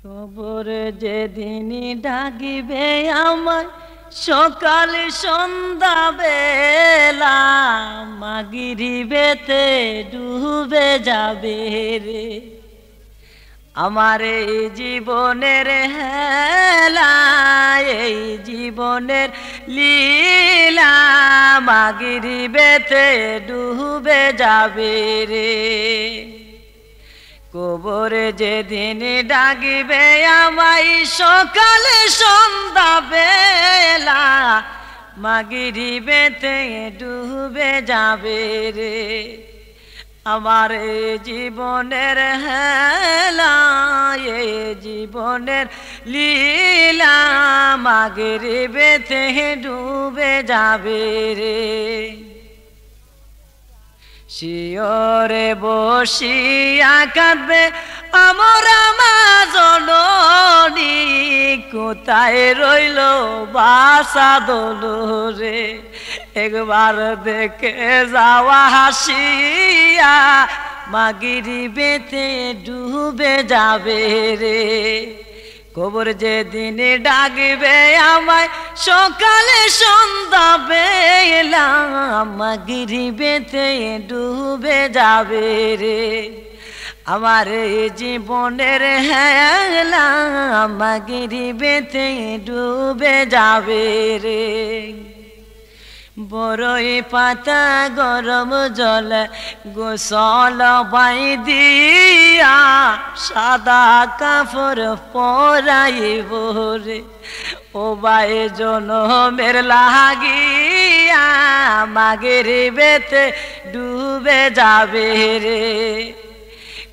কবর যেদিন ডাকিবে আমায় সকাল সন্ধ্যা বেলা মাগরিবেতে ডুবে যাবে রে আমার এই জীবনের হেলা এই জীবনের লীলা মাগরিবেতে ডুবে যাবে রে কবরে যেদিন ডাকিবে আমায় সকালে সন্ধ্যা বেলা মাগরিবেতে ডুবে যাবে রে আমার এই জীবনের হেলা এই জীবনের লীলা মাগরিবেতে ডুবে যাবে রে শিয়রে বসিয়া কাঁদবে আমরা মা জননী কোথায় রইল বাসা দোলো রে একবার দেখে যাওয়া হাসিয়া মাগরিবেতে ডুবে যাবে রে কবর যেদিন ডাকবে আমায় সকালে সন্ধ্যা বেলা মাগরিবেতে ডুবে যাবে রে আমার এই জীবনের হেলা মাগরিবেতে ডুবে যাবে রে বড়ই পাতা গরম জলে গোসল বাই দিয়া সাদা কাপড় পরাইব রে ও বাই জনমের লাগিয়া মাগরিবেতে ডুবে যাবে রে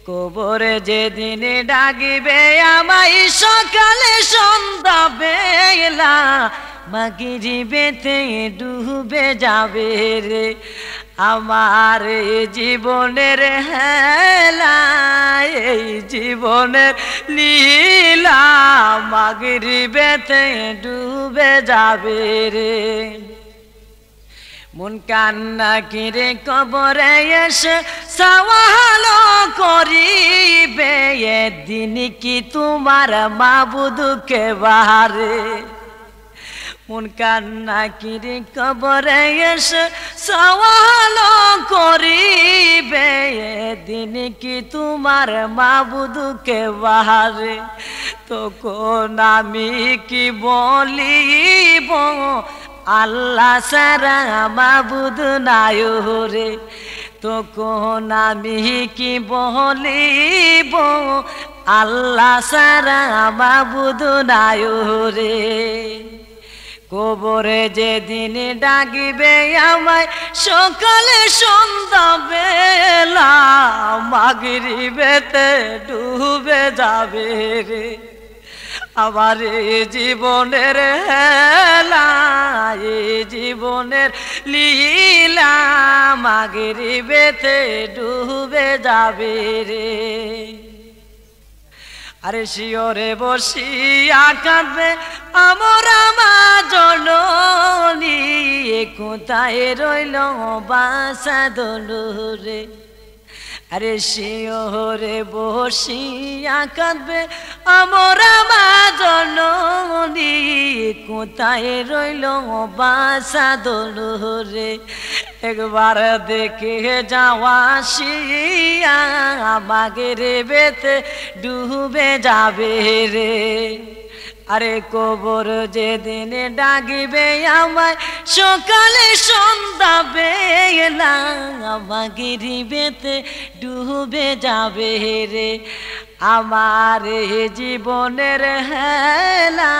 কবরে যেদিন ডাকিবে আমায় সকালে সন্ধ্যা বেলা মাগরিবেতে ডুবে যাবে রে আমার জীবনের হেলা এই জীবনের লীলা মাগরিবেতে ডুবে যাবে রে মন কান্না কিরে কবরে এসে সওয়াল করিবে এদিন কি তোমার মাবুদকে বাহারে মন কান্না কিরে কবরে এসে সওয়াল করিবে এদিন কি তোমার মাবুদকে বাহারে তখন আমি কি বলিব আল্লাহ সারা মাবুদ নাই রে তখন আমি কি বলিব আল্লাহ সারা মাবুদ নাই রে কবরে যেদিন ডাকিবে আমায় সকালে সন্ধ্যা বেলা মাগরিবেতে ডুবে যাবে রে আমার জীবনের হেলা জীবনের লীলা মাগরিবেতে ডুবে যাবে রে আরে শিয়রে বসিয়া কাঁদবে আমরা মা জননী কোথায় রইল বাসা দোলো রে আরে শিয়রে বসিয়া কাঁদবে আমরা মা জননী কোথায় রইল বাসা দোলো রে একবার দেখে যাওয়া শিয়া মাগরিবেতে ডুবে যাবে রে আরে কবর যেদিন ডাকিবে আমায় সকালে সন্ধ্যা বেলা মাগরিবেতে ডুবে যাবে রে আমার জীবনের হেলা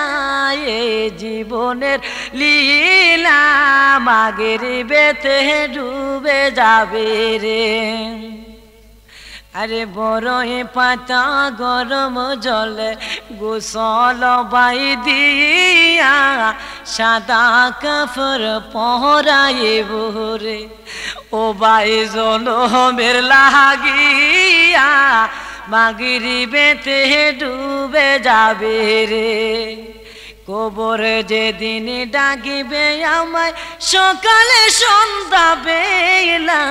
জীবনের লীলা মাগরিবেতে ডুবে যাবে রে আরে বড়ই পাতা গরম জলে গোসল বাই দিয়া সাদা কাপড় পরাইব রে ও বাই জনমের লাগিয়া মাগরিবেতে ডুবে যাবে রে কবরে যেদিন ডাকিবে আমায় সকালে সন্ধ্যা বেলা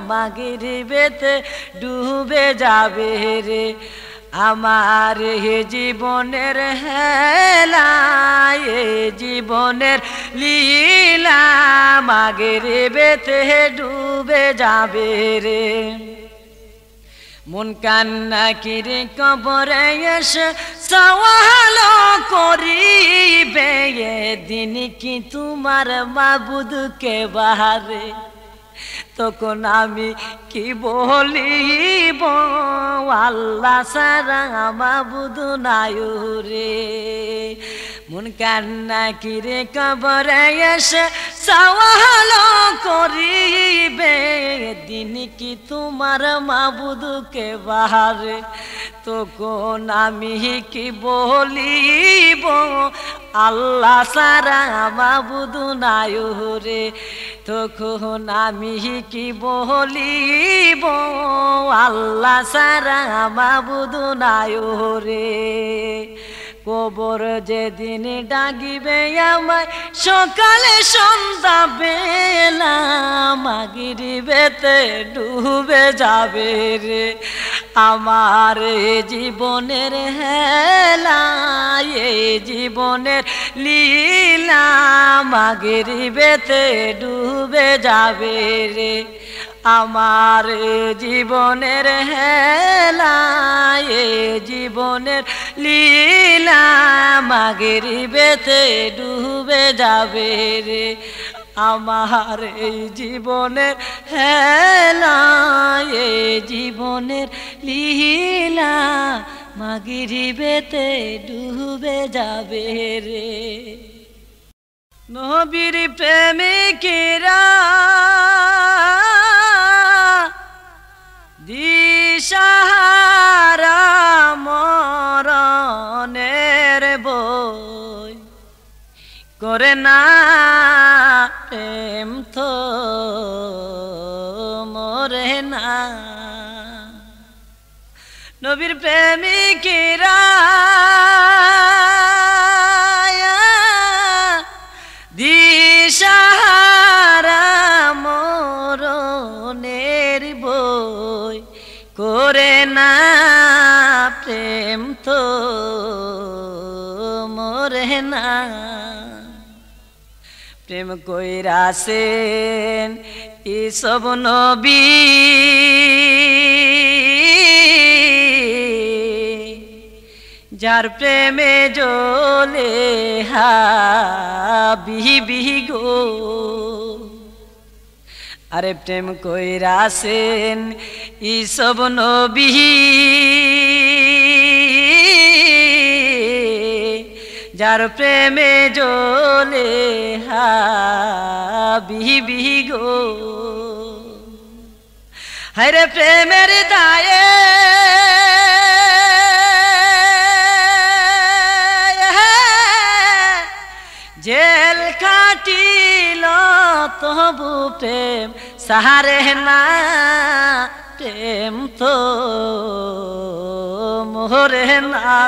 মাগরিবেতে ডুবে যাবে রে আমার হে জীবনের হেলা জীবনের লীলা মাগরিবেতে ডুবে যাবে রে মন কান্না কিরে কবরে এসে সওয়াল করিবে দিন কি তোমার মাবুদকে বাহারে তখন আমি কি বলিব আল্লাহ ছাড়া মাবুদ নাই রে মন কান্না কিরে কবরে এসে সওয়াল করিবে দিন কি তোমার মাবুদকে বাহারে তখন আমি কি বলিব আল্লাহ ছাড়া মাবুদ নাই রে তখন আমি কি বলিব আল্লাহ ছাড়া মাবুদ নাই রে কবর যেদিন ডাকিবে আমায় সকালে সন্ধ্যা বেলা মাগরিবেতে ডুবে যাবে রে আমার জীবনের হেলা জীবনের লীলা মাগরিবেতে ডুবে যাবে রে আমার জীবনের হেলা জীবনের লীলা মাগরিবেতে ডুবে যাবে রে আমার এই জীবনের হেলা জীবনের লীলা মাগরিবেতে ডুবে যাবে রে নবীর প্রেমিকেরা দিশাহারা মরণের বই করে না প্রেম তো মরে না নবীর প্রেমিকেরা দিশাহারা মরণের বই করে না প্রেম তো মরে না প্রেম কইরাছেন এসব নবী যার প্রেমে জ্বলে হাবিবি গো আরে প্রেম কইরাছেন এসব নবী যার প্রেমে জ্বলে হাবিবি গো হরে প্রেমের দায়ে জেল কাটিল তবু প্রেম সাহারে না প্রেম তো মোহরে না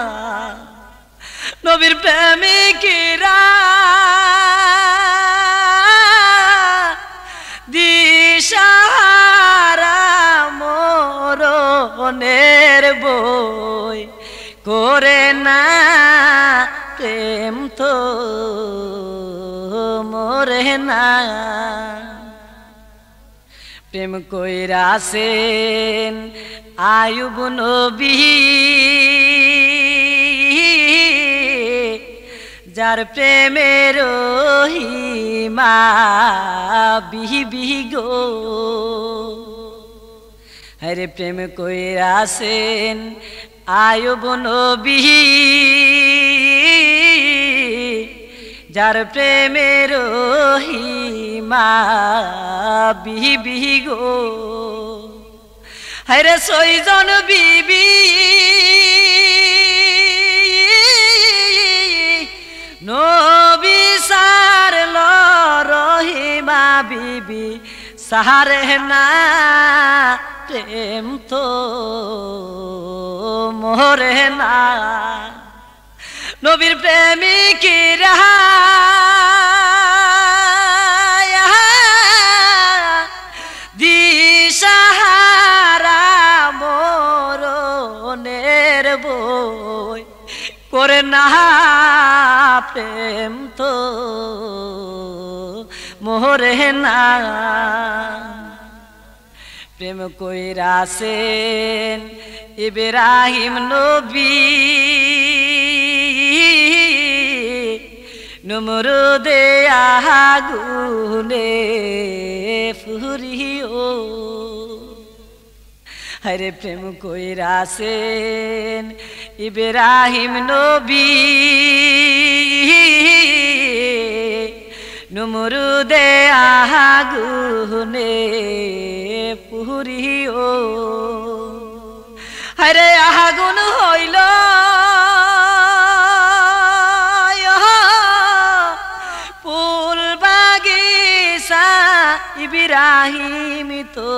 নবীর প্রেমিকেরা দিশাহারা মরণের বই করে না প্রেম তো মরে না প্রেম কইরাছেন আয়ুব নবী যার প্রেমের রহিমা বিবি গো হরে প্রেম কইরাছেন আয়ুব নবী যার প্রেমের রহিমা বিবি গো হরে ছয়জন বিবি নবী সারল রহিমা বিবি সাহারে না প্রেম তো মোরে না নবীর প্রেমিকেরা দিশাহারা মরণের বই করে না প্রেম তো মোরে না প্রেম কইরাছেন ইব্রাহিম নবী নমরুদে আগুনে ফুরিও হরে প্রেম কইরাছেন ইব্রাহিম নবী নমরুদে আগুনে পুরিও হরে আগুন হইল ফুল বাগিচা ইব্রাহিম তো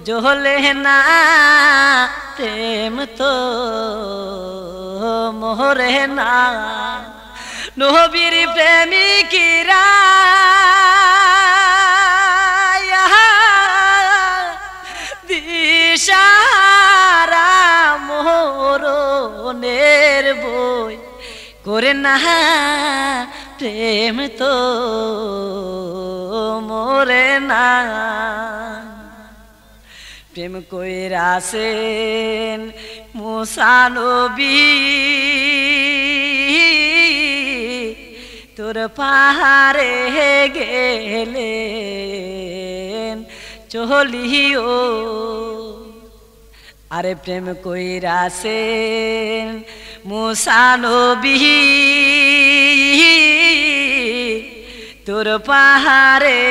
জ্বলে না প্রেম তো মোরে না নবীর প্রেমিকরা দিশারা মোরনের বই করে না প্রেম তো মোরে না প্রেম কইরাছেন মুসা নবী তোর পাহাড়ে গেলেন চলিও আরে প্রেম কইরাছেন মুসা নবী তোর পাহাড়ে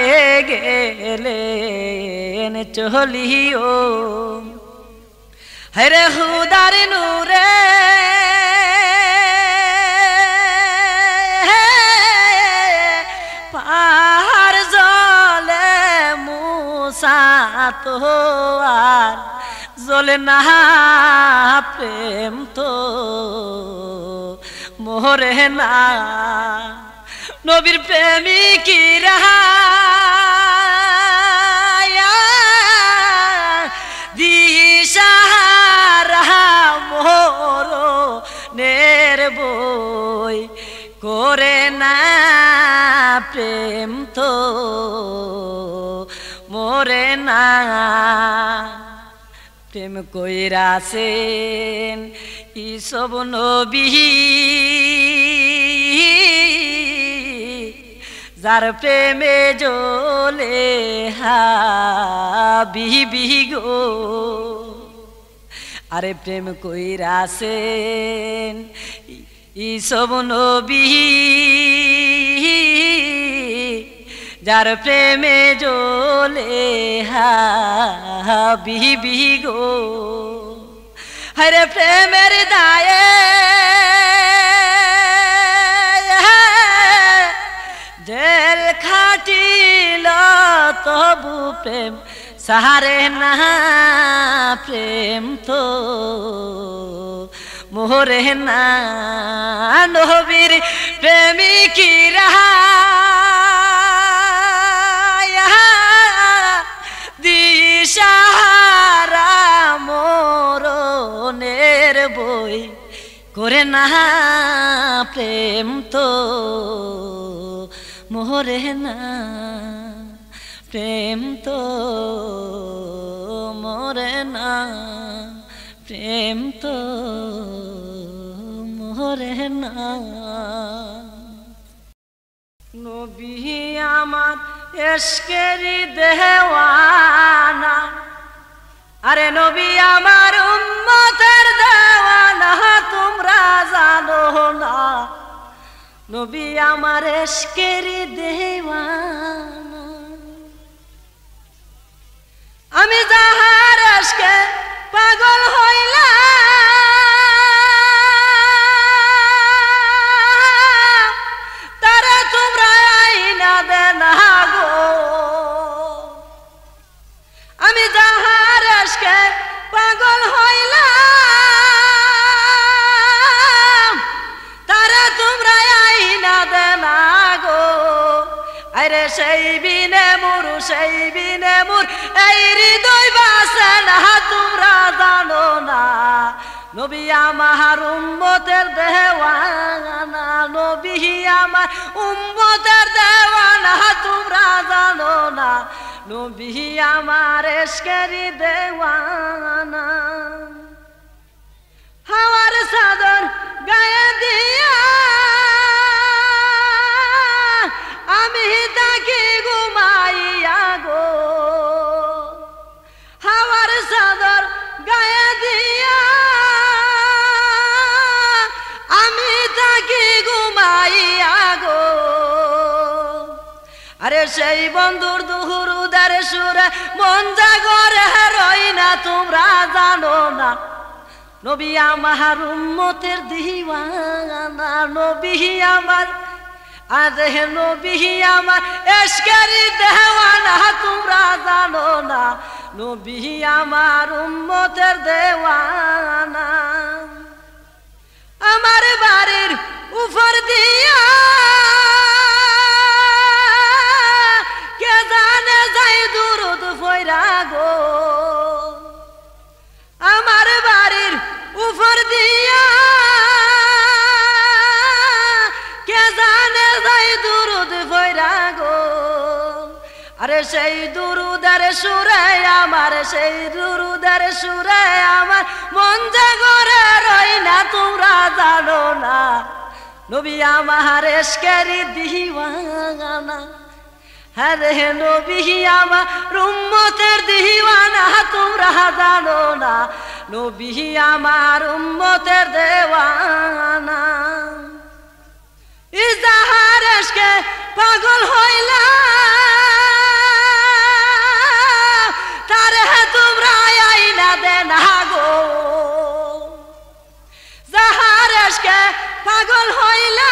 গেলেন চলিও হরে হুদার নূরে পাহাড় জলে মুসা তো আর জলে না প্রেম তো মোরে না নবীর প্রেমিকরা দিশারা মোরনের বই করে না প্রেম তো মোরে না প্রেম কইরাছেন ইসব নবী যার প্রেমে জ্বলে হাবিবি গো আরে প্রেম কইরাছেন ইসব নবী যার প্রেমে জ্বলে হাবিবি গো হরে প্রেমের দায়ে জেল খাটিল তবু প্রেম সারে না প্রেম তো মোরে না নবীর প্রেমিকরা দিশারা মোরনের বই করে না প্রেম তো মোরে না প্রেম তো মোরে না প্রেম তো মোরে না নবী আমার এশকেরি দেওয়ানা আরে নবী আমার উম্মতের দেওয়ানা তোমরা জানো না নবী আমার এশকেরি দেওয়ানা আমি যাহার এশকে পাগল হইলাম তারা তোমরা আইনা দেনা গো আমি যাহার এশকে পাগল হইলাম তারা তোমরা আইনা দেনা গো আরে সেই বিনে মুর এই হৃদয় বাসে না তোমরা জানো না নবী আমার উম্মতের দেওয়ানা নবী আমার উম্মতের দেওয়ানা তোমরা জানো না নবী আমার এশকেরি দেওয়ানা হাওয়ার চাদর গায়ে দিয়া আমি তাকে ঘুমাইয়া গো হাওয়ার চাদর গায়ে দিয়া আমি তাকে ঘুমাইয়া গো আরে সেই বন্ধুর দুহুরুদের সুরে মন জাগরে রই না তোমরা জানো না নবী আমার উম্মতের দিওয়ানা নবী আমার আরে নবী আমার এশকেরি দেওয়ানা তোমরা জানো না নবী আমার উম্মতের দেওয়ানা আমার বাড়ির উপর দিয়া কে জানে যাই দুরুদ ফয়রা গো আমার বাড়ির উপর দিয়া কে জানে যাই দুরুদ ফয়রা গো আরে সেই দুরুদের সুরে আমার সেই দুরুদের সুরে আমার মন জাগরে রই না তোমরা জানো না নবী আমার এশকেরি দিওয়ানা হরে নবী আমার উম্মতের দিওয়ানা তোমরা জানো না নবী আমার উম্মতের দেওয়ানা ইজাহার এশকে পাগল হইলা তারে তোমরা আইনা দেনা গো যাহার এশকে পাগল হইলা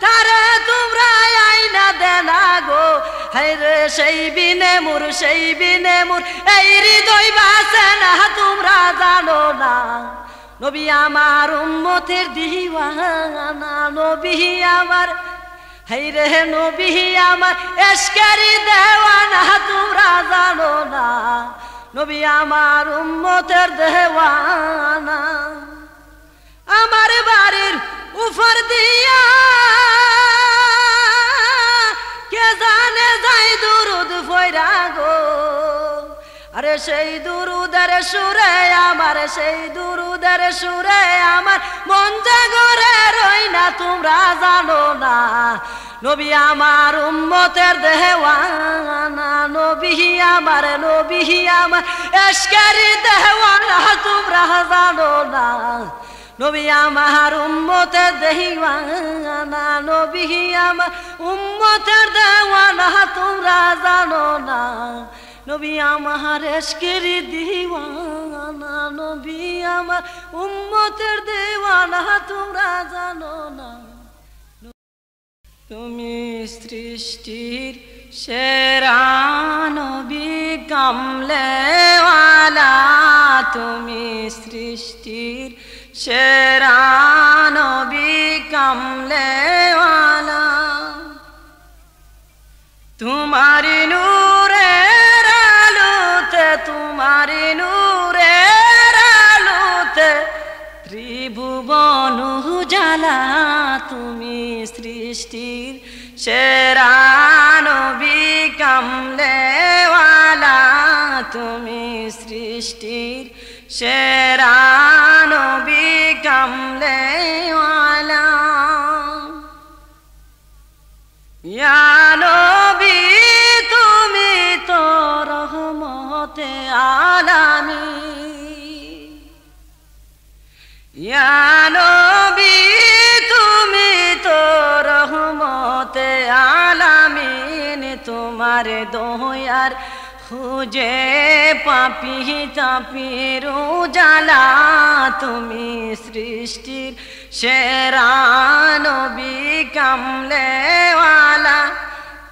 তারে তোমরা আইনা দেনা গো হায়রে সেই বিনে মুর এই হৃদয় বাসে না তোমরা জানো না নবী আমার উম্মতের দিওয়ানা নবী আমার হায়রে নবী আমার এশকেরি দেওয়ানা তোমরা জানো না নবী আমার উম্মতের দেওয়ানা আমার বাড়ির উপর দিয়া কে জানে যাই দুরুদ ফয়রা গো আরে সেই দুরুদের সুরে আমার সেই দুরুদের সুরে আমার মন জাগরে রই না তোমরা জানো না নবী আমার উম্মতের দেওয়ানা নবী আমার এশকেরি দেওয়ানা তোমরা জানো না নবী আমার উম্মতের দেওয়ানা নবী আমার উম্মতের দেওয়ানা তোমরা জানো না নবী আমার এশকেরি দিওয়ানা নবী আমার উম্মতের দেওয়ানা তোমরা জানো না তুমি সৃষ্টির সেরা নবী কামলেওয়ালা তুমি সৃষ্টির সেরা নবী কামলেওয়ালা তোমারি নূরের আলোতে তোমারি নূরের আলোতে ত্রিভুবন উজালা তুমি সৃষ্টির সেরা নবী কামলেওয়ালা তুমি সৃষ্টির সেরা নবী কামলেওয়ালা ইয়া নবী তুমি তো রহমতে আলামিন ইয়া নবী তুমি তো রহমতে আলামিন তোমার দয়ার খুঁজে পাপি তাপির উজালা তুমি সৃষ্টির সেরা নবী কামলেওয়ালা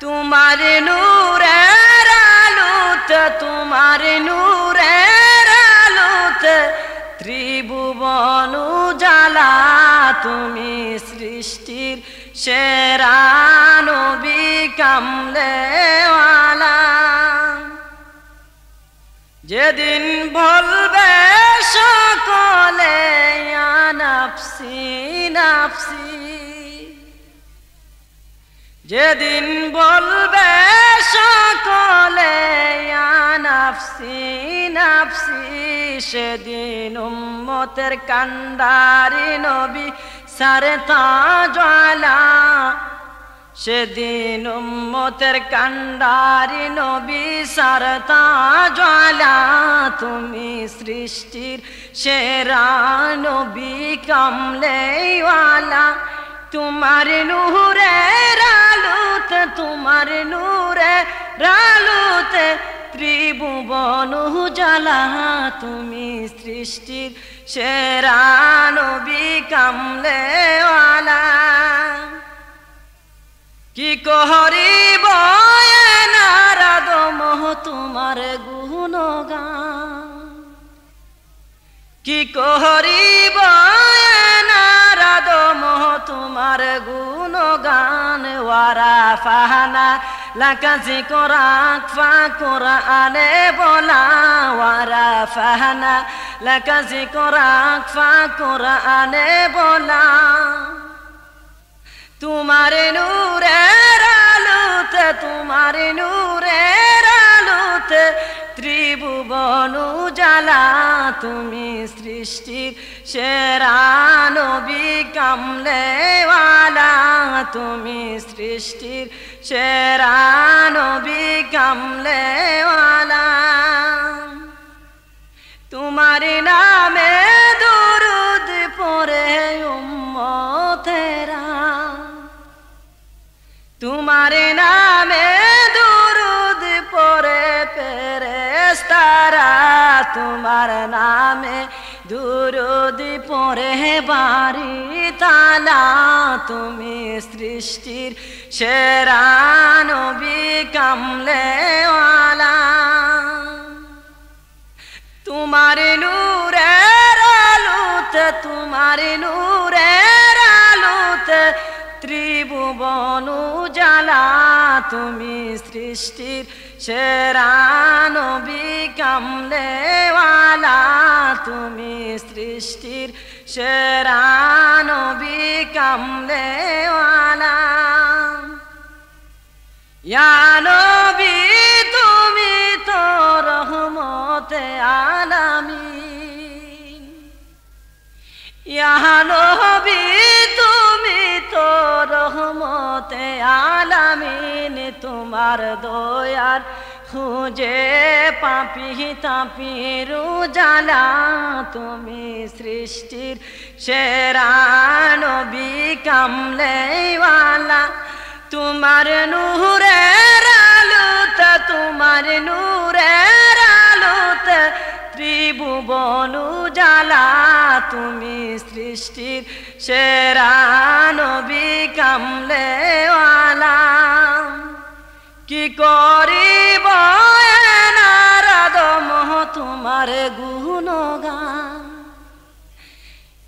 তোমার নূরের আলোতে তোমার নূরের আলোতে ত্রিভুবন উজালা তুমি সৃষ্টির সেরা নবী কামলেওয়ালা যেদিন বলবে সকলে ইয়া নাফসি নাফসি, যেদিন বলবে সকলে ইয়া নাফসি নাফসি, সেদিন উম্মতের কান্ডারি নবী সারে তাজওয়ালা, সেদিন উম্মতের কান্ডারি নবী সারে তাজওয়ালা, তুমি সৃষ্টির সেরা নবী কামলেওয়ালা, তোমার নূরের আলোতে, তোমার নূরের আলোতে ত্রিভুবন উজালা, তুমি সৃষ্টির সেরা নবী কামলেওয়ালা। কি করিব নারদ মোহ তোমার গুণগান, কি করিব নারদ মোহ তোমার গুণগান, ওয়ারা ফাহানা লাকা যিকরাক ফা কোরআনে বলা, ওয়ারা ফাহানা লাকা যিকরাক ফা কোরআনে বলা, তোমার নূরের আলোতে, তোমার নূরের আলোতে ত্রিভুবন উজালা, তুমি সৃষ্টির সেরা নবী কামলেওয়ালা, তুমি সৃষ্টির সেরা নবী কামলেওয়ালা। তোমার নামে দরুদ পড়ে উম্মতেরা, তোমার নামে দরুদ পড়ে ফেরেশতারা, তোমার নামে দরুদ পড়ে বাড়ি তালা, তুমি সৃষ্টির সেরা নবী কামলেওয়ালা। তোমার নূরের আলোতে, তোমার নূরের আলোতে ত্রিভুবন উজালা, তুমি সৃষ্টির সেরা নবী কামলেওয়ালা, তুমি সৃষ্টির সেরা নবী কামলেওয়ালা। ইয়া নবী তুমি তো রহমতে আলামিন, ইয়া নবী তুমি তো রহমতে আলামিন, তোমার দয়ার খুঁজে পাপি তাপির উজালা, তুমি সৃষ্টির সেরা নবী কামলেওয়ালা, তোমার নূরের আলোতে, তোমার নূরের আলোতে ত্রিভুবন উজালা, তুমি সৃষ্টির সেরা নবী কামলেওয়ালা। কি করিব নারদ মোহ তোমার গুণগান,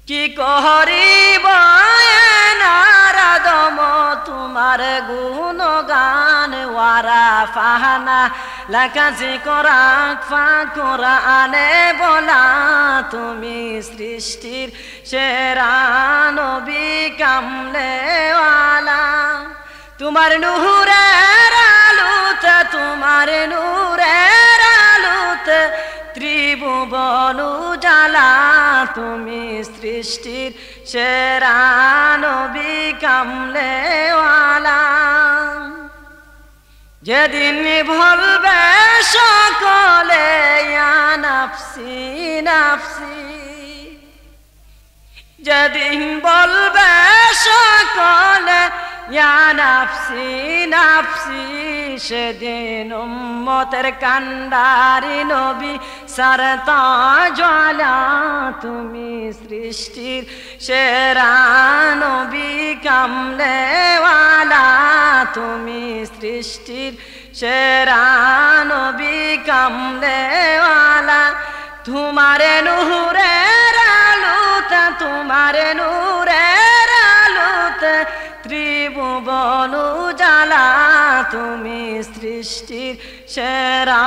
কি করিব নারদ মোহ তোমার গুণগান, ওয়ারা ফাহানা লাকা যিকরাক ফা কোরআনে বলা, তুমি সৃষ্টির সেরা নবী কামলেওয়ালা, তোমার নূরের আলোতে, তোমার নূরের আলোতে ত্রিভুবন উজালা, তুমি সৃষ্টির সেরা নবী কামলেওয়ালা। যেদিন বলবে সকলে ইয়া নাফসি নাফসি, যেদিন বলবে সকলে ইয়া নাফসি নাফসি, সেদিন উম্মতের কান্ডারি নবী সারে তাজওয়ালা, তুমি সৃষ্টির সেরা নবী কামলেওয়ালা, তুমি সৃষ্টির সেরা নবী কামলেওয়ালা। তোমার নূরের আলোতে, তোমার নূরের আলোতে ত্রিভুবন উজালা, তুমি সৃষ্টির সেরা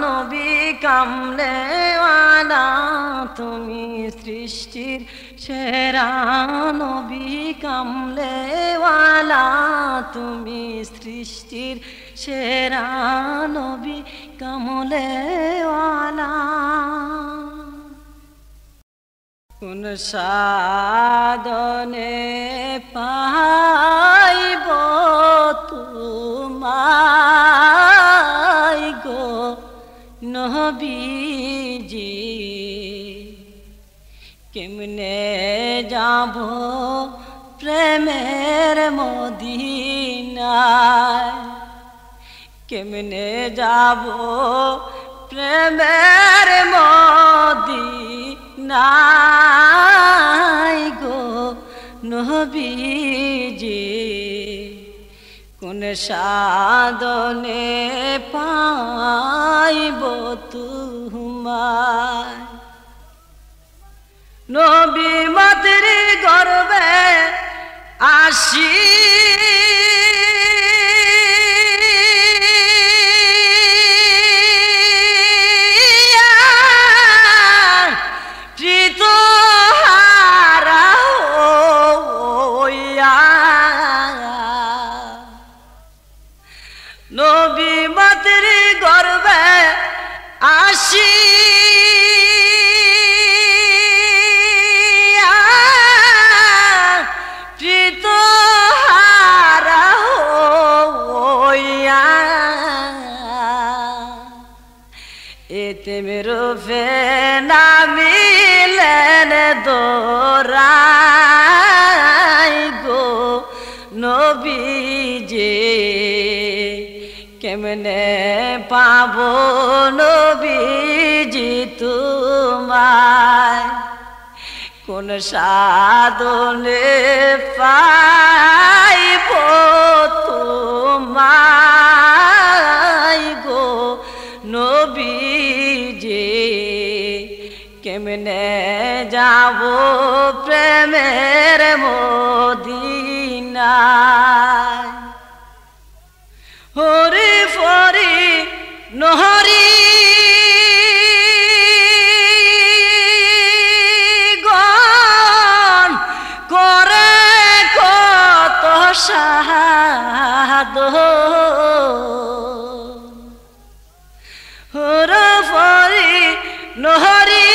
নবী কামলেওয়ালা তুমি সৃষ্টির সেরা নবী কামলেওয়ালা তুমি সৃষ্টির সেরা নবী কামলেওয়ালা কোন সাধনে পাইব তোমায় গো নবীজি কেমনে যাব প্রেমের মদিনায় কেমনে যাব প্রেমের মদিনায় গো নবীজি কোন সাধনে পাইব তোমায় নবী মাতৃ গর্বে আসি নবী মাতৃ গর্বে আসি প্রীতহারা হইয়া এতে রূপে নামিলেন দোরাই গো নবীজি কেমনে পাবো নবীজি তোমায় কোন সাধনে পাইব তোমায় গো নবীজি কেমনে যাব প্রেমের মদিনায় হরি ফরি নহরি গণ করে কত সাধ হর ফরি নহরি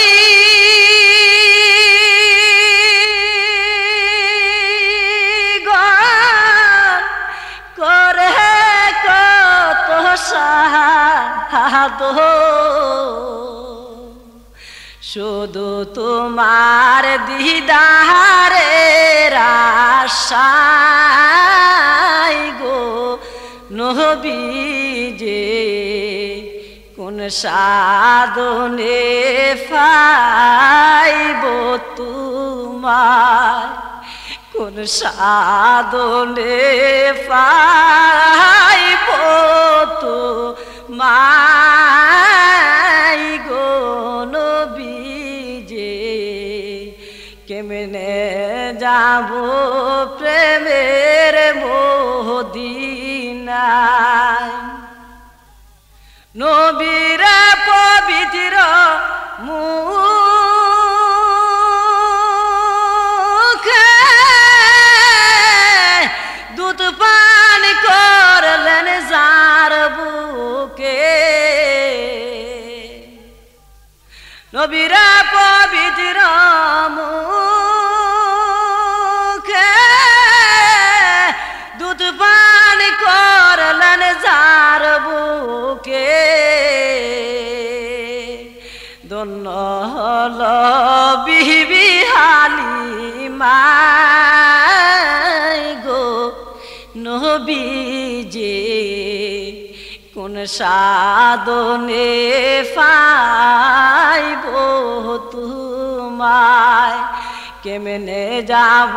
শুধু তোমার দিদারের আশায় গো নবীজি কোন সাধনে পাইব তোমার কোন সাধনে পাইব তোমায় গো নবীজি কেমনে যাব প্রেমের মদিনায় নবীর পবিত্র মুখে দুধ পান করলেন যার বুকে নবীর পবিত্র মুখে দুধ পান করলেন যার বুকে ধন্য হল বিবি হালিমা গো নবীজি কোন সাধনে পাইব তোমায় কেমনে যাব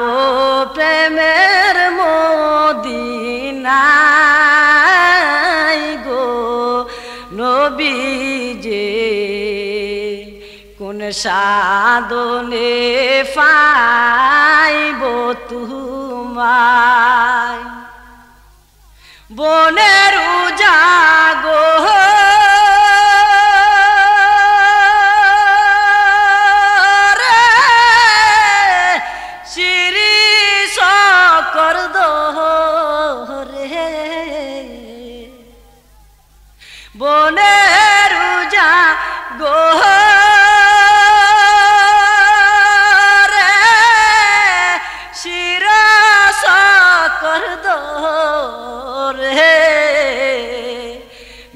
প্রেমের মদিনায় গো নবীজি কোন সাধনে পাইব তোমায় বনের উজাগর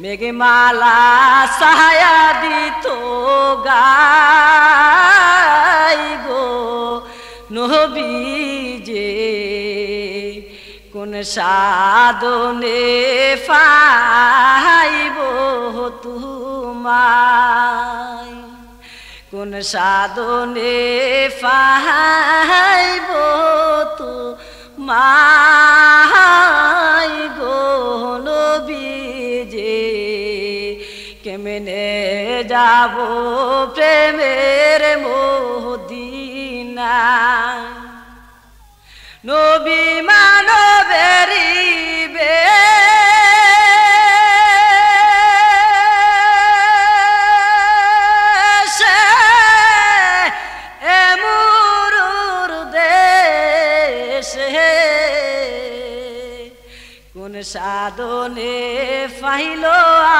মেঘমালা ছায়া দিত গাই গো নবীজে কোন সাধনে পাইব তোমায় কোন সাধনে পাইব তোমায় গো নবীজে কেমনে যাব প্রেমের মদিনায় নবী মানবেরি বেশে এমুরুর দেশে কোন সাধনে পাইল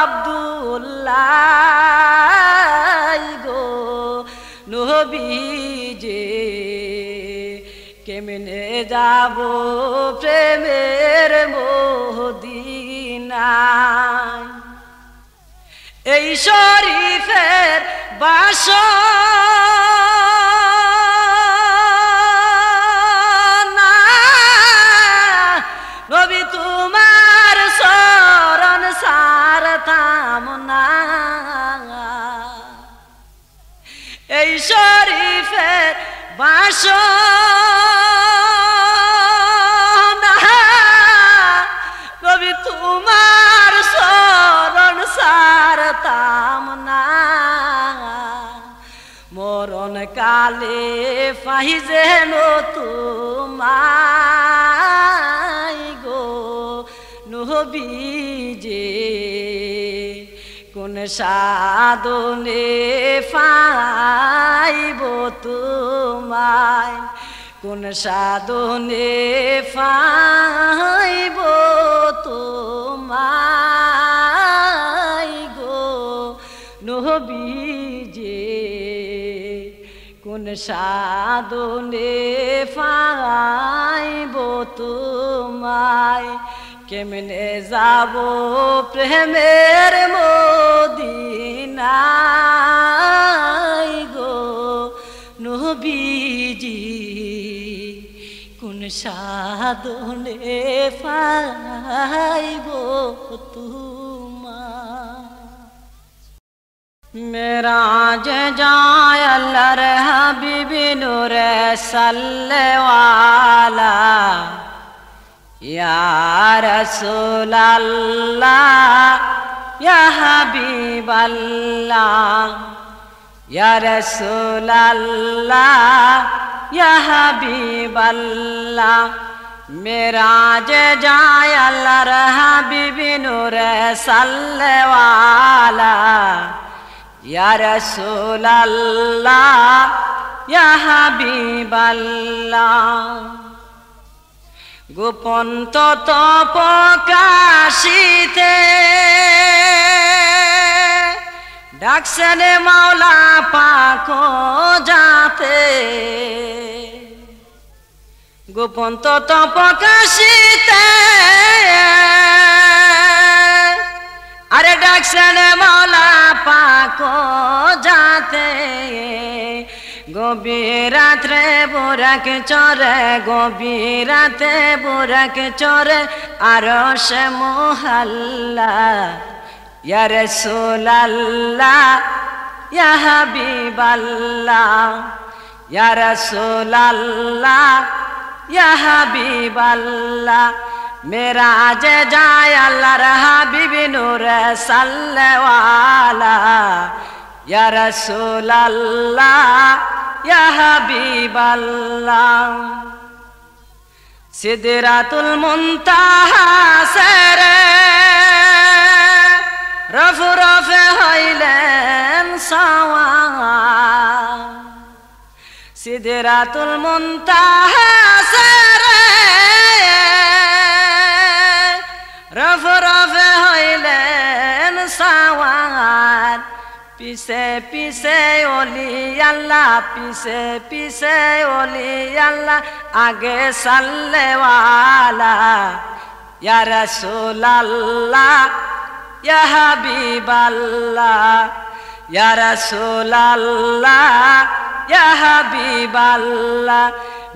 আব্দুল্লাহ গো নবীজে কেমনে যাব প্রেমের মদিনায় এই শরীফের বাসনা নবী তোমার শরণ সারতাম না এই শরীফের বাসনা নবী তোমার শরণ সারতাম না মরণ কালে পাই যেন তোমায় গো নবীজে কোন সাধনে পাইব তোমায় কোন সাধনে পাইব তোমায় গো নবীজে কোন সাধনে পাইব তোমায় কেমনে যাব প্রেমের মদিনায় গো নবীজি কোন সাধনে পাইব তোমায় মেরাজ যায় আল্লাহর হাবিবি নূরে সাল্লেওয়ালা ইয়া রাসূলাল্লাহ ইয়া হাবিবাল্লাহ ইয়া রাসূলাল্লাহ ইয়া হাবিবাল্লাহ মেরাজ যায় আল্লাহর হাবিবি নূরে সাল্লেওয়ালা ইয়া রাসূলাল্লাহ ইয়া হাবিবাল্লাহ গোপন তত প্রকাশিতে ডাকছেন মাওলা পাক যাতে গোপন তত প্রকাশিতে আরে ডাকছেন মাওলা পাক যাতে গভীর রাত্রে বুরাক চরে গভীর রাতে বুরাক চরে আরশে মুহাল্লা ইয়া রাসূলাল্লাহ ইয়া হাবিবাল্লাহ ইয়া রাসূলাল্লাহ ইয়া হাবিবাল্লাহ মেরাজ যায় আল্লাহর হাবিবি নূরে সাল্লেওয়ালা ইয়া রাসূলাল্লাহ ইয়া হাবিবাল্লাহ সিদরাতুল মুনতাহা সেরে রফু রফে হইলেন সাওয়া সিদরাতুল মুনতাহা সেরে রফু রফে হইলেন সাওয়া পিছে পিছে ওলি আল্লাহ পিছে পিছে ওলি আল্লাহ আগে সাল্লেওয়ালা ইয়া রাসূলাল্লাহ ইয়া হাবিবাল্লাহ ইয়া রাসূলাল্লাহ ইয়া হাবিবাল্লাহ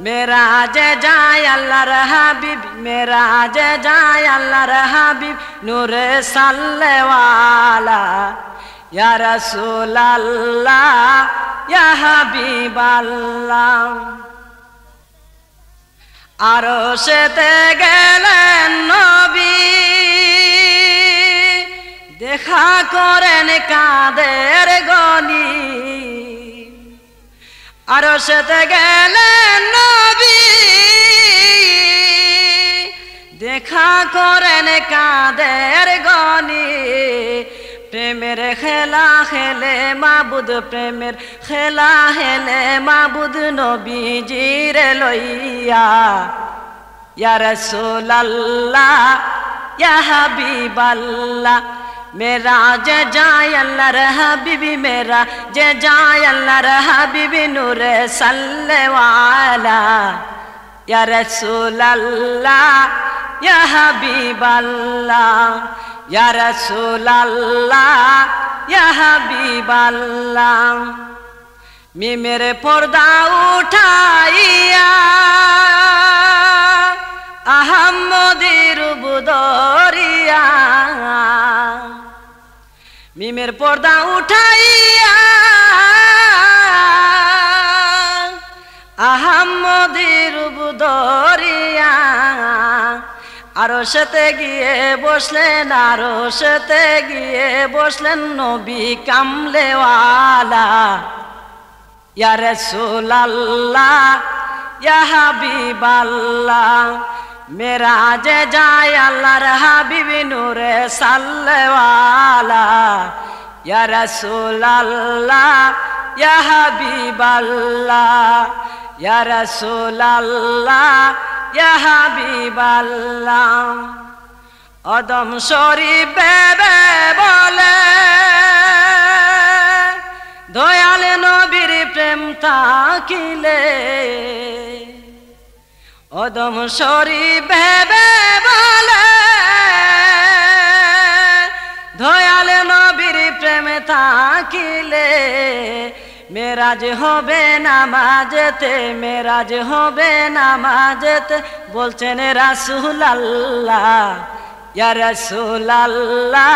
মেরাজে যায় আল্লাহর হাবিব মেরাজে যায় আল্লাহর হাবিব নূরে সাল্লেওয়ালা ইয়া রাসূলাল্লাহ ইয়া হাবিবাল্লাহ আরশেতে গেলেন নবী দেখা করেন কাদের গনি আরশেতে গেলেন নবী দেখা করেন কাদের গনি প্রেমের খেলা খেলে মাবুদ প্রেমের খেলা খেলে মাবুদ নবীজির লইয়া ইয়া রাসূলাল্লাহ ইয়া হাবিবাল্লাহ মেরাজে যায় আল্লাহর হাবিবি মেরাজে যায় আল্লাহর হাবিবি নূরে সাল্লেওয়ালা ইয়া রাসূলাল্লাহ ইয়া হাবিবাল্লাহ ইয়া রাসূলাল্লাহ ইয়া হাবিবাল্লাহ মিমের পর্দা উঠাইয়া আহমদীর বুদরিয়া মিমের পর্দা উঠাইয়া আহমদীর বুদরিয়া আরশেতে গিয়ে বসলেন আরশেতে গিয়ে বসলেন নবী কামলেওয়ালা ইয়া রাসূলাল্লাহ ইয়া হাবিবাল্লাহ মেরাজে যায় আল্লাহর হাবিবি নূরে সাল্লেওয়ালা ইয়া রাসূলাল্লাহ ইয়া হাবিবাল্লাহ ইয়া রাসূলাল্লাহ ইয়া হাবিবাল্লাহ অদম শরীফে বলে দয়াল নবীর প্রেম থাকিলে অদম শরীফে বলে দয়াল নবীর প্রেম থাকিলে মেরাজ হবে নামাজেতে মেরাজ হবে নামাজেতে বলছেন রাসূলুল্লাহ ইয়া রাসূলুল্লাহ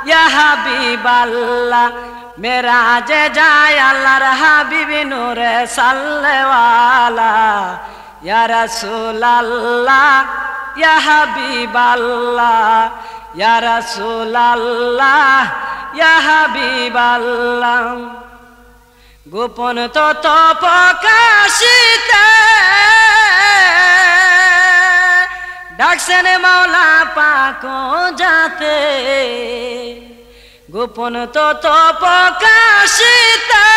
ইয়া হাবিবাল্লাহ মেরাজে যায় আল্লাহর হাবিবি নূরে সাল্লেওয়ালা ইয়া রাসূলুল্লাহ ইয়া হাবিবাল্লাহ ইয়া রাসূলুল্লাহ ইয়া হাবিবাল্লাহ গোপন তত প্রকাশিতে ডাকছেন মাওলা পাক যাতে গোপন তত প্রকাশিতে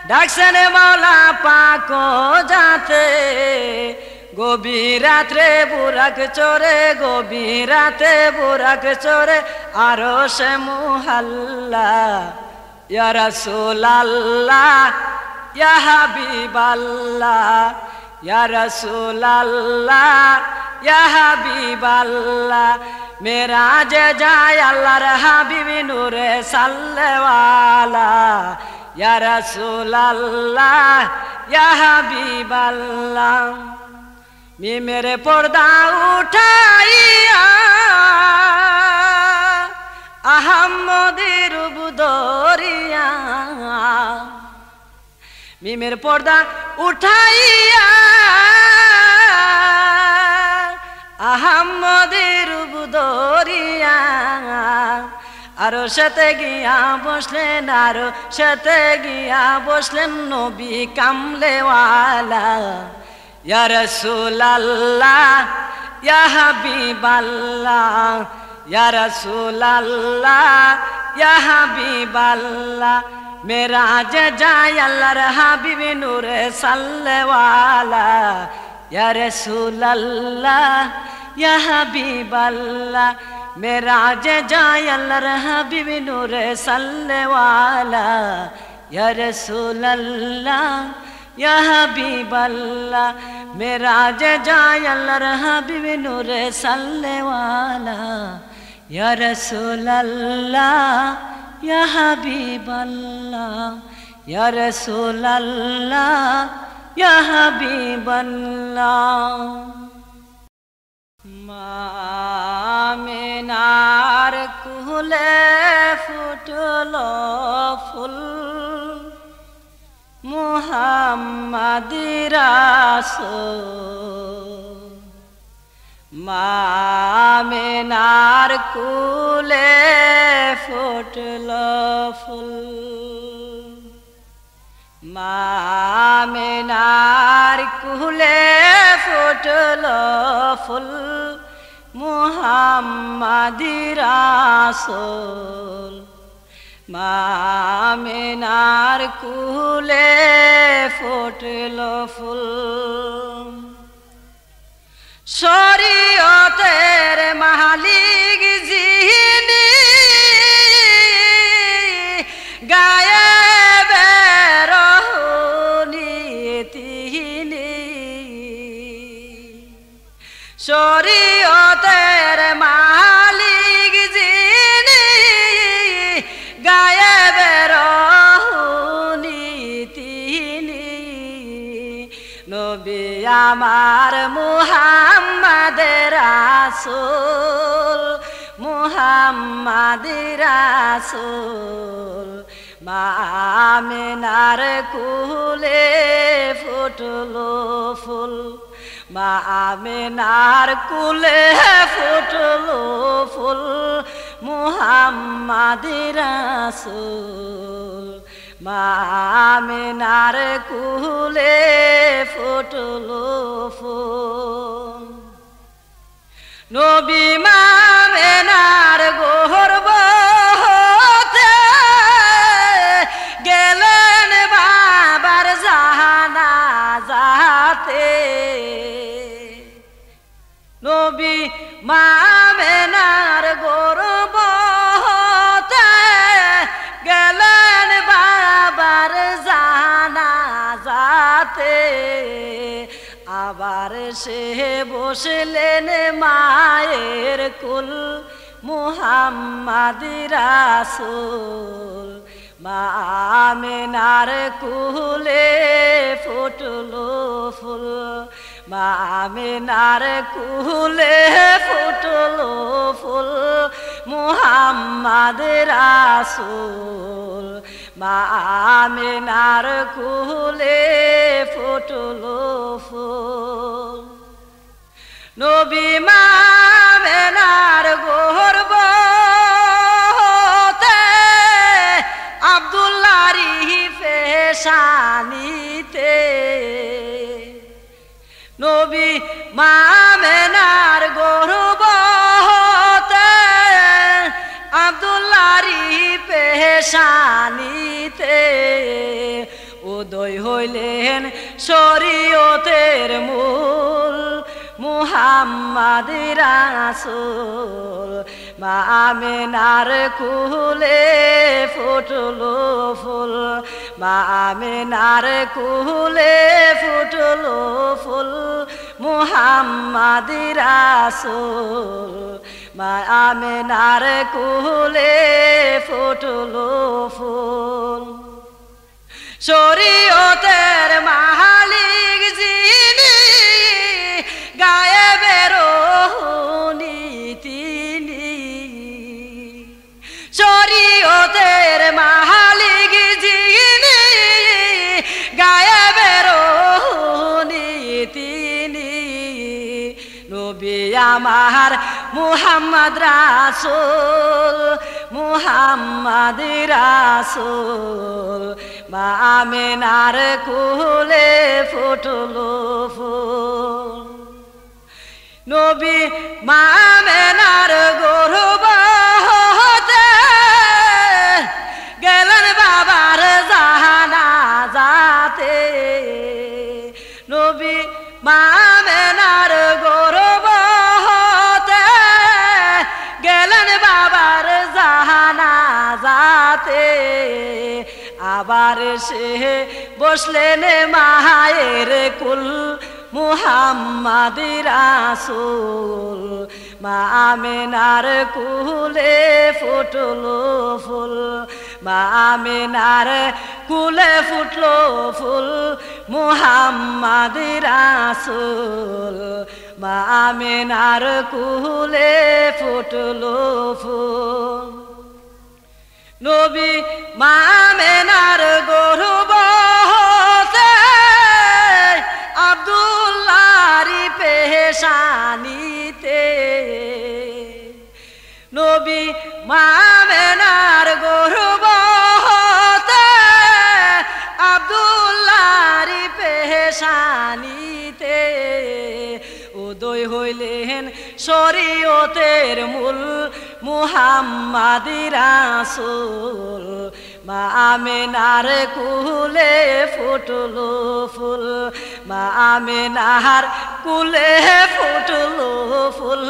ডাকছেন মাওলা পাক যাতে গভীর রাত্রে বুরাক চোরে গভীর রাতে বুরাক চোরে আরশে মুহাল্লা ইয়া রাসূলুল্লাহ ইয়া হাবিবাল্লাহ ইয়া রাসূলুল্লাহ ইয়া হাবিবাল্লাহ মেরাজে যায় আল্লাহর হাবিবি নূরে সাল্লেওয়ালা ইয়া রাসূলুল্লাহ ইয়া হাবিবাল্লাহ মিমের পর্দা উঠাইয়া আহমদীর বুদরিয়া মিমের পর্দা উঠাইয়া আহমদীর বুদরিয়া আরশেতে গিয়া বসলেন আরশেতে গিয়া বসলেন নবী কামলেওয়ালা ইয়া রাসূলুল্লাহ ইয়া হাবিবাল্লাহ ইয়া রাসূলুল্লাহ ইয়া হাবিবাল্লাহ মেরাজে যায় আল্লাহর হাবিবি নূরে সাল্লেওয়ালা ইয়া রাসূলুল্লাহ ইয়া হাবিবাল্লাহ মেরাজে যায় আল্লাহর হাবিবি নূরে সাল্লেওয়ালা ইয়া রাসূলুল্লাহ ইয়া হাবিবাল্লাহ মেরাজে যায় আল্লাহর হাবিবি নূরে সাল্লেওয়ালা ইয়া রাসূলুল্লাহ ইয়া হাবিবাল্লাহ ইয়া রাসূলুল্লাহ ইয়া হাবিবাল্লাহ আমিনার কুলে ফুটলো ফুল মুহাম্মাদির রাসূল আমিনার কুলে ফুটলো ফুল আমিনার কুলে ফুটলো ফুল মুহাম্মাদির রাসূল আমিনার কুলে ফুটলো ফুল শরীয়তের মালিক যিনি গায়েবের তিনি শরীয়তের মালিক যিনি গায়েবের তিনি নবী আমার মুহাম্মাদের রাসূল মুহাম্মাদের রাসূল আমিনার কুলে ফুটলো ফুল আমিনার কুলে ফুটলো ফুল মুহাম্মাদের রাসূল আমিনার কুলে ফুটলো ফুল নবী আমিনার গর্ভে গেলেন বাবার জানাজাতে নবী আমিনার গর্ভে গেলেন বাবার জানাজাতে আবার সে বসলেন মায়ের কুল মুহাম্মাদির রাসূল আমিনার কুলে ফুটলো ফুল আমিনার কুলে ফুটলো ফুল মুহাম্মাদির রাসূল আমিনার কুলে ফুটলো ফুল নবী আমিনার গর্ভে আব্দুল্লাহর পেশানিতে নবী আমিনার গর্ভে আব্দুল্লাহর পেশানিতে উদয় হইলেন শরীয়তের মূল মুহাম্মাদির রাসূল আমিনার কুলে ফুটলো ফুল আমিনার কুলে ফুটলো ফুল মুহাম্মাদির রাসূল আমিনার কুলে ফুটলো ফুল শরীয়তের মালিক যিনি গায়েবের তিনি শরীয়তের মালিক যিনি গায়েবের তিনি নবী আমার মুহাম্মদ রাসূল মুহাম্মাদির রাসূল আমিনার কুলে ফুটলো ফুল নবী আমিনার গর্ভে গেলেন বাবার জানাজাতে নবী আমিনার গর্ভে গেলেন বাবার জানাজাতে আবার সে বসলেন মায়ের কুল মুহাম্মাদির রাসূল মা আমেনার কুলে ফুটলো ফুল মা আমেনার কুলে ফুটলো ফুল মুহাম্মদ রাসূল মা আমেনার কুলে ফুটলো ফুল নবী মা আমেনার গর্ভে আব্দুল্লাহর পেশানিতে নবী মা আমেনার গর্ভে আব্দুল্লাহর পেশানিতে উদয় হইলেন শরীয়তের মূল মুহাম্মদ রাসূল মা আমেনার কুলে ফুটলো ফুল মা আমেনার কুলে ফুটলো ফুল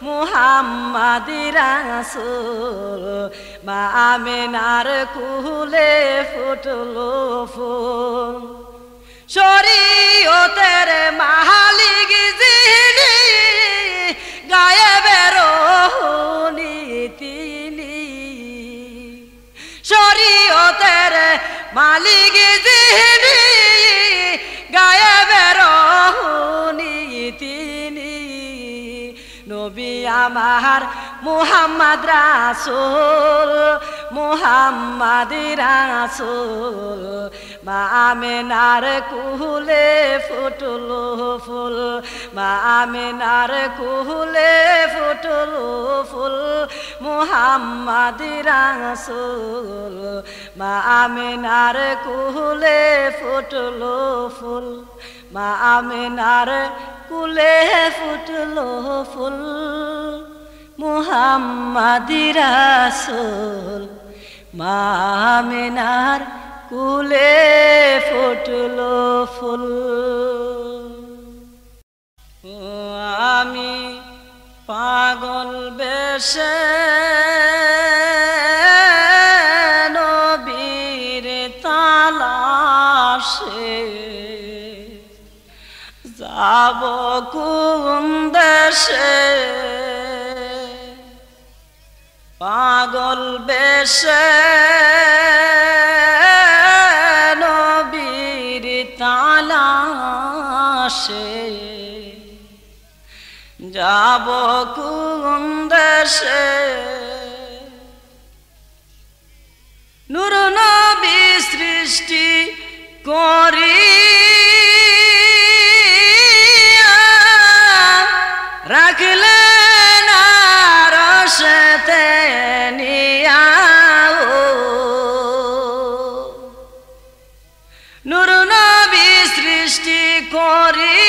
মুহাম্মদ রাসূল মা আমেনার কুলে ফুটলো ফুল শরীয়তের মালিক যিনি গায়েবের তিনি শরীয়তের মালিক যিনি গায়েবের তিনি নবী আমার মুহাম্মদ রাসূল মুহাম্মদ রাসূল মা আমেনার কুলে ফুটলো ফুল মা আমেনার কুলে ফুটলো ফুল মুহাম্মদ রাসূল মা আমেনার কুলে ফুটলো ফুল মা আমেনার কুলে ফুটলো ফুল মুহাম্মদ রাসূল মা আমেনার কুলে ফুটলো ফুল আমি পাগল বেশে নবীর তালাশে যাব কোন দেশে পাগল বেশে নবীর তালাশে যাব কোন দেশে নূর নবী সৃষ্টি করি রাখলেন আরশেতে নিয়া নূর নবী সৃষ্টি করি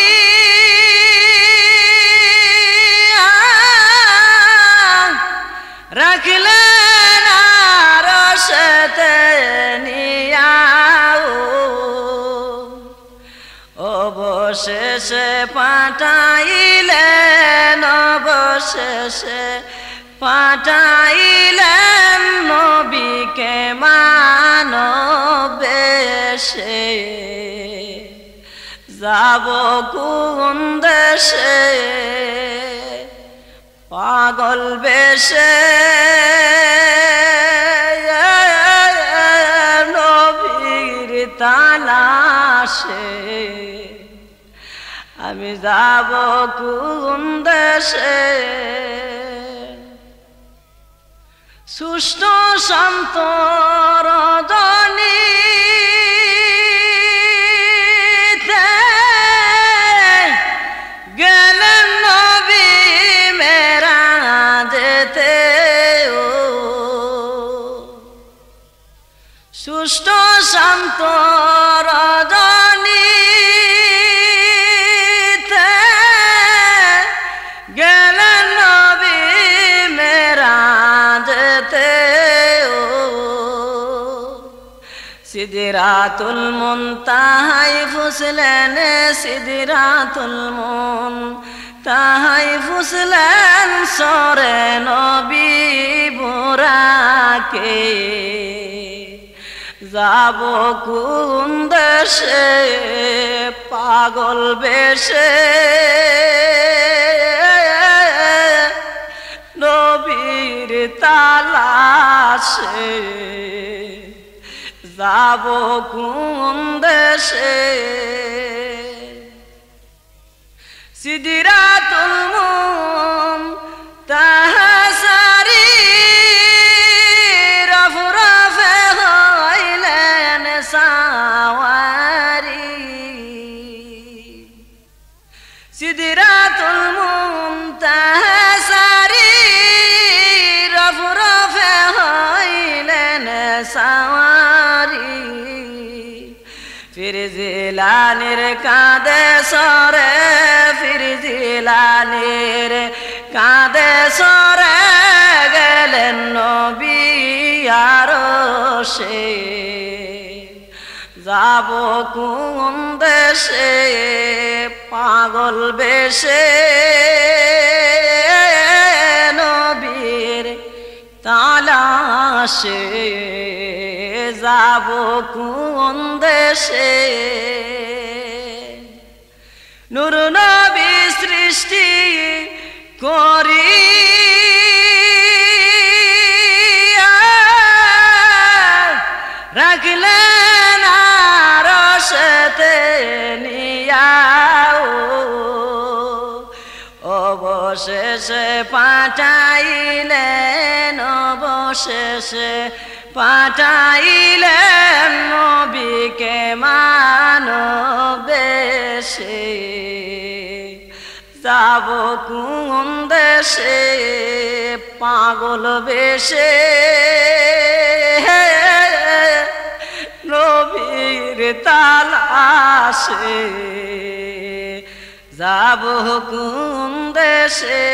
রাখলেন আরশেতে নিয়া অবশেষে পাঠাইলেন অবশেষে পাঠাইলেন নবীকে মানব বেশে যাব কোন দেশে পাগল বেশে নবীর তালাশে আমি যাব কোন দেশে সুষ্ঠ শান্ত রজনী গেলেন নবী মেরাজেতে সুষ্ঠ শান্ত রজনী গেলেন নবী মেরাজেতে সিদরাতুল মুনতাহায় ফুসলেন সিদরাতুল মুনতাহায় ফুসলেন সরে নবী বুরাকে যাব কোন দেশে পাগল বেশে তালাশে যাব কোন দেশে সিদরাতুল মুনতাহা সারি রফরফে হইলেন সাওয়ারি সিদরাতুল মুনতাহা সারি রফরফে হইলেন সাওয়ারি ফিরজিলানির কাঁদে সরে ফিরজিলানির কাঁদে সরে গেলেন নবী আরশে যাব কোন দেশে পাগল বেশে নবীর তালাশে যাব কোন দেশে নূর নবী সৃষ্টি করি রাখলেন আরশেতে নিয়া অবশেষে পাঠাইলেন অবশেষে পাঠাইলেন নবীকে মানব বেশে যাব কোন দেশে পাগল বেশে নবীর তালাশে যাব কোন দেশে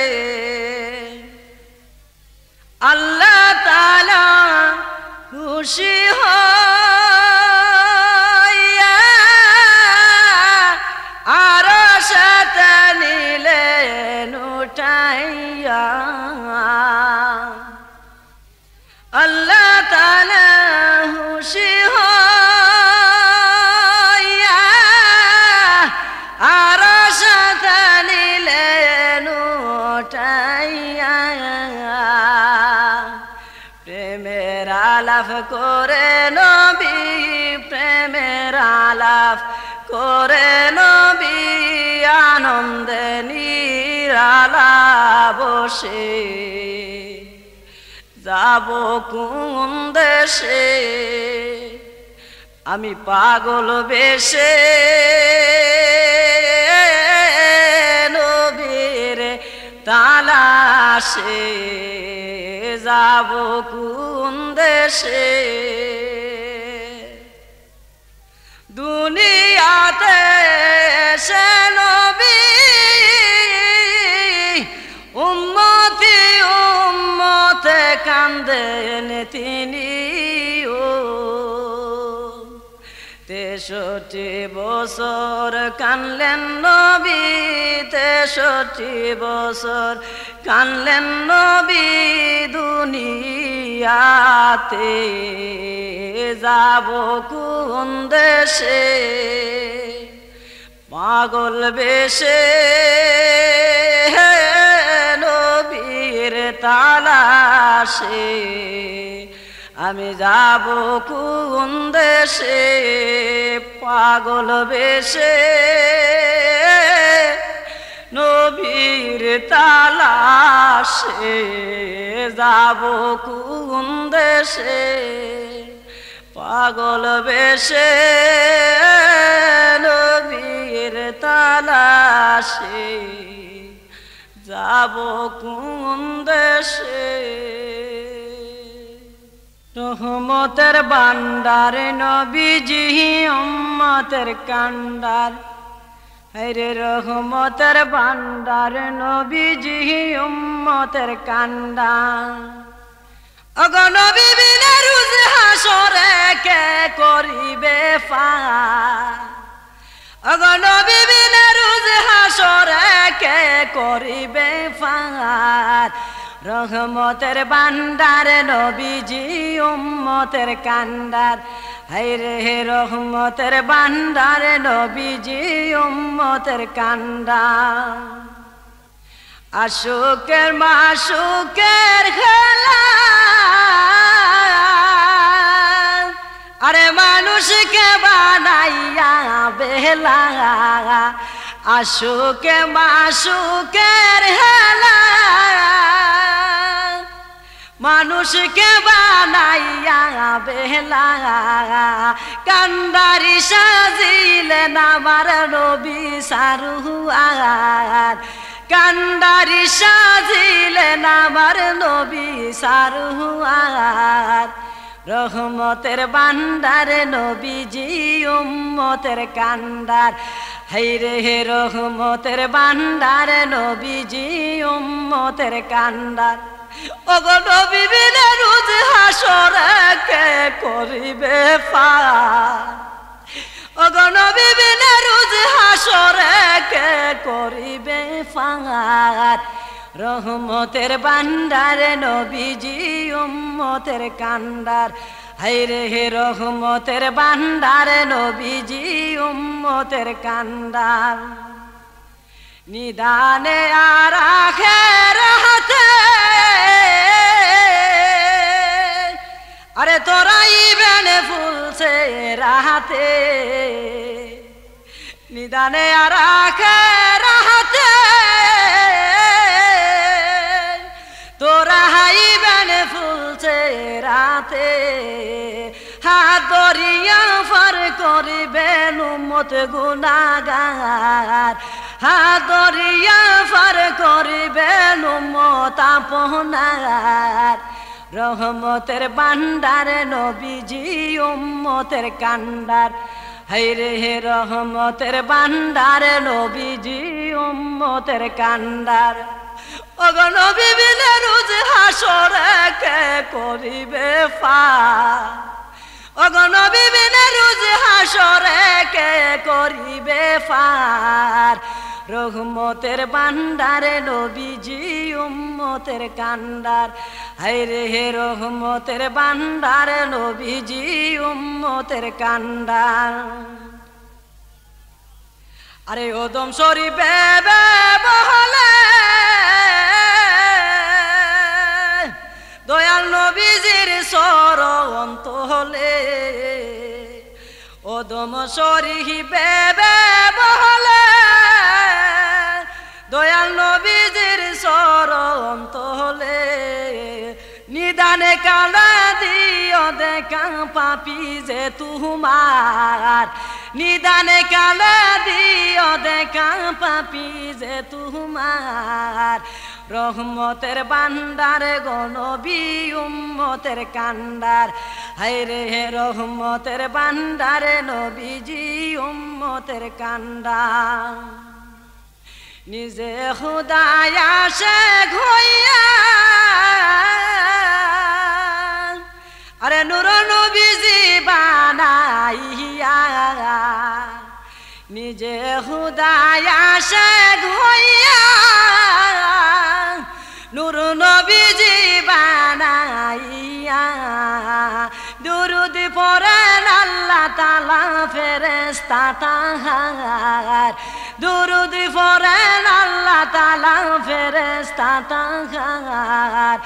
আল্লাহ তাআলা খুশি হইয়া আরশে নিলেন উঠাইয়া আল্লাহ তাআলা খুশি হইয়া আরশে নিলেন উঠাইয়া প্রেমের আলাপ করে নবী প্রেমের আলাপ করে নবী আনন্দে নিরালা বসে যাব কোন দেশে আমি পাগল বেশে নবীর তালাশে যাব কোন দেশে দুনিয়াতে সে নবী উম্মতি উম্মতে কান্দেন তিনি ও 63 বছর কানলেন নবী 63 বছর কানলেন নবী দুনিয়াতে যাব কোন দেশে পাগল বেশে নবীর তালাশে আমি যাব কোন দেশে পাগল বেশে নবীর তালাশে যাব কোন দেশে পাগল বেশে নবীর তালাশে যাব কোন দেশে রহমতের ভান্ডার নবীজি উম্মতের কান্ডার হরে রহমতের ভান্ডার নবীজি উম্মতের কান্ডার ওগো নবী বিনা রোজ হাসরে কে করিবে ফার ওগো নবী বিনা রোজ হাসরে কে করিবে ফার রহমতের ভান্ডার নবীজি উম্মতের কান্ডার হায়রে রহমতের ভান্ডার নবীজি উম্মতের কান্ডার আশুকের মাশুকের খেলা আরে মানুষকে বানাইয়া বেলা আশুকে মাশুকের খেলা মানুষকে বানাইয়া বেলা কান্দারি সাজিলেন আমার নবী সারুয়ার কান্দারি সাজিলেন আমার নবী সারুয়ার রহমতের বান্দার নবীজি উম্মতের কান্দার হাইরে হে রহমতের বান্দার নবীজি উম্মতের কান্দার ওগো নবী বিনে রোজ হাসরে কে করিবে পার ওগো নবী বিনে রোজ হাসরে কে করিবে পার রহমতের বান্দার নবীজি উম্মতের কান্দার হাইরে হে রহমতের বান্দার নবীজি উম্মতের কান্দার নিদানে আর আখিরাতে আরে তোরাইবেন ফুলছে রাতে নিদানে আর আখিরাতে তোরাইবেন ফুলছে রাতে হাত ধরিয়া ফার করিবেন উম্মত গুনাহগার হাত ধরিয়া ফার করিবেন উম্মত আপনার রহমতের বান্দার নবীজি উম্মতের কান্দার হাইরে হে রহমতের বান্দার নবীজি উম্মতের কান্দার ওগো নবী বিনে রোজ হাসরে কে করিবে পার ওগো নবী বিনে রোজ হাসরে কে করিবে পার রহমতের বান্দার নবীজি উম্মতের কান্দার হাইরে হে রহমতের বান্দার নবীজি উম্মতের কান্দার আরে ওদম শরীফে বহলে দয়াল নবীজির শরণ তোলে ওদম শরীফে বহলে দয়াল নবীজির শরণ তোলে নিদানে কালে দিও দেখা পাপি যে তুমার নিদানে কালে দিও দেখা পাপি যে তুমার রহমতের বান্দার গো নবী উম্মতের কান্দার হায়রে হে রহমতের বান্দার নবীজি উম্মতের কান্দার নিজে খুদায় আসে ঘইয়া আরে নূর নবীজি বানাইয়া নিজে খুদায় আসে ঘইয়া নূর নবীজি বানাইয়া দুরুদ পড়েন আল্লাহ তাআলা ফেরেশতা তাহার দুরুদ পড়েন আল্লাহ তাআলা ফেরেশতা তাহার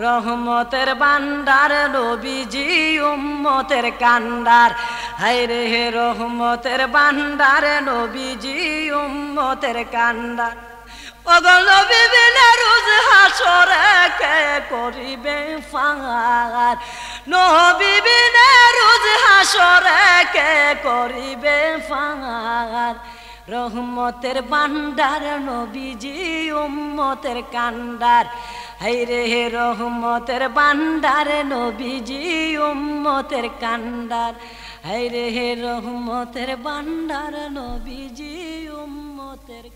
রহমতের বান্দার নবীজি উম্মতের কান্দার হায়রে হে রহমতের বান্দার নবীজি উম্মতের কান্দার ওগো নবী বিনে রোজ হাসরে কে করিবে পার নবী বিনে রোজ হাসরে কে করিবে পার রহমতের বান্দার নবীজি উম্মতের কান্দার হায়রে হে রহমতের বান্দার নবীজি উম্মতের কান্দার হায়রে হে রহমতের বান্দার নবীজি উম্মতের